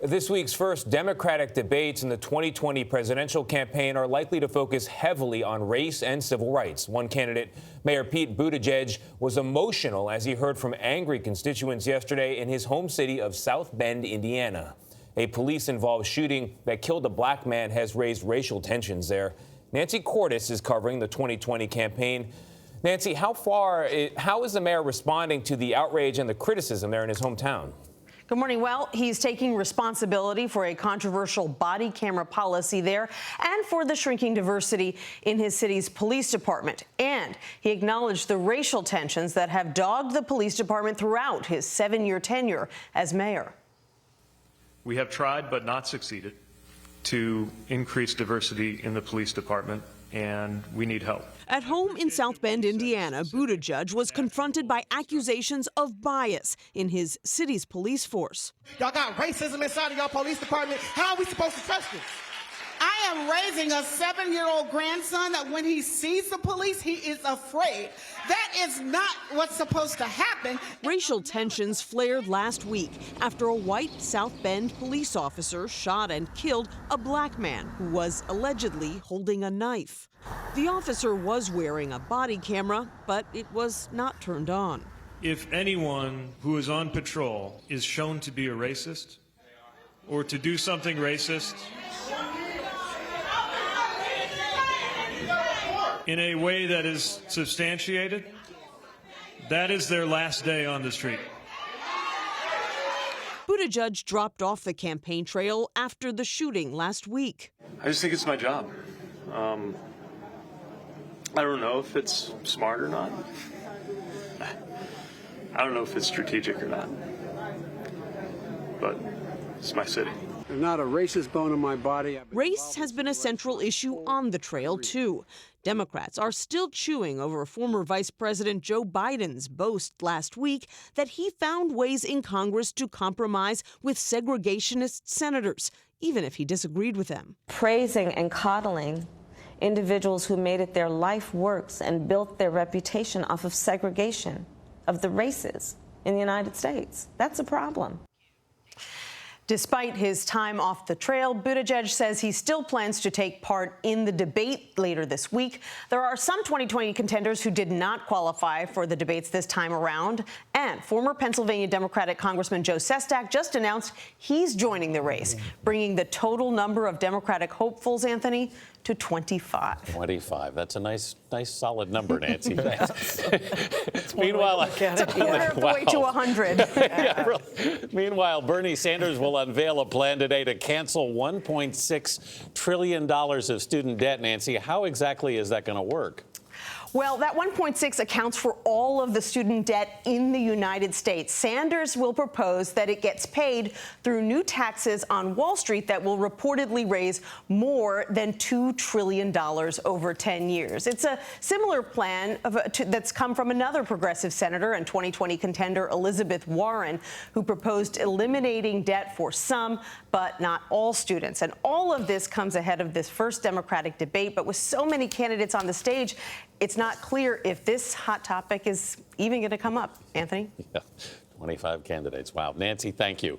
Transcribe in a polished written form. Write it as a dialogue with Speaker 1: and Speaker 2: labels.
Speaker 1: This week's first Democratic debates in the 2020 presidential campaign are likely to focus heavily on race and civil rights. One candidate, Mayor Pete Buttigieg, was emotional as he heard from angry constituents yesterday in his home city of South Bend, Indiana. A police-involved shooting that killed a black man has raised racial tensions there. Nancy Cordes is covering the 2020 campaign. Nancy, how is the mayor responding to the outrage and the criticism there in his hometown?
Speaker 2: Good morning. Well, he's taking responsibility for a controversial body camera policy there and for the shrinking diversity in his city's police department. And he acknowledged the racial tensions that have dogged the police department throughout his 7-year tenure as mayor.
Speaker 3: We have tried but not succeeded to increase diversity in the police department, and we need help.
Speaker 4: At home in South Bend, Indiana, Buttigieg was confronted by accusations of bias in his city's police force.
Speaker 5: Y'all got racism inside of your police department. How are we supposed to trust this? I am raising a 7-year-old grandson that when he sees the police, he is afraid. That is not what's supposed to happen.
Speaker 4: Racial tensions flared last week after a white South Bend police officer shot and killed a black man who was allegedly holding a knife. The officer was wearing a body camera, but it was not turned on.
Speaker 3: If anyone who is on patrol is shown to be a racist or to do something racist in a way that is substantiated, that is their last day on the street.
Speaker 4: Buttigieg dropped off the campaign trail after the shooting last week.
Speaker 3: I just think it's my job. I don't know if it's smart or not. I don't know if it's strategic or not. But it's my city.
Speaker 6: There's not a racist bone in my body.
Speaker 4: Race has been a central issue on the trail, too. Democrats are still chewing over former Vice President Joe Biden's boast last week that he found ways in Congress to compromise with segregationist senators, even if he disagreed with them.
Speaker 7: Praising and coddling individuals who made it their life works and built their reputation off of segregation of the races in the United States. That's a problem.
Speaker 2: Despite his time off the trail, Buttigieg says he still plans to take part in the debate later this week. There are some 2020 contenders who did not qualify for the debates this time around. And former Pennsylvania Democratic Congressman Joe Sestak just announced he's joining the race, bringing the total number of Democratic hopefuls, Anthony, to 25.
Speaker 8: 25. That's a nice solid number, Nancy. Meanwhile,
Speaker 2: it's a quarter of the way to 100.
Speaker 8: Yeah, really. Meanwhile, Bernie Sanders will unveil a plan today to cancel $1.6 trillion of student debt. Nancy, how exactly is that going to work?
Speaker 2: Well, that 1.6 accounts for all of the student debt in the United States. Sanders will propose that it gets paid through new taxes on Wall Street that will reportedly raise more than $2 trillion over 10 years. It's a similar plan that's come from another progressive senator and 2020 contender, Elizabeth Warren, who proposed eliminating debt for some, but not all students. And all of this comes ahead of this first Democratic debate. But with so many candidates on the stage, it's not clear if this hot topic is even going to come up. Anthony?
Speaker 8: Yeah, 25 candidates. Wow. Nancy, thank you.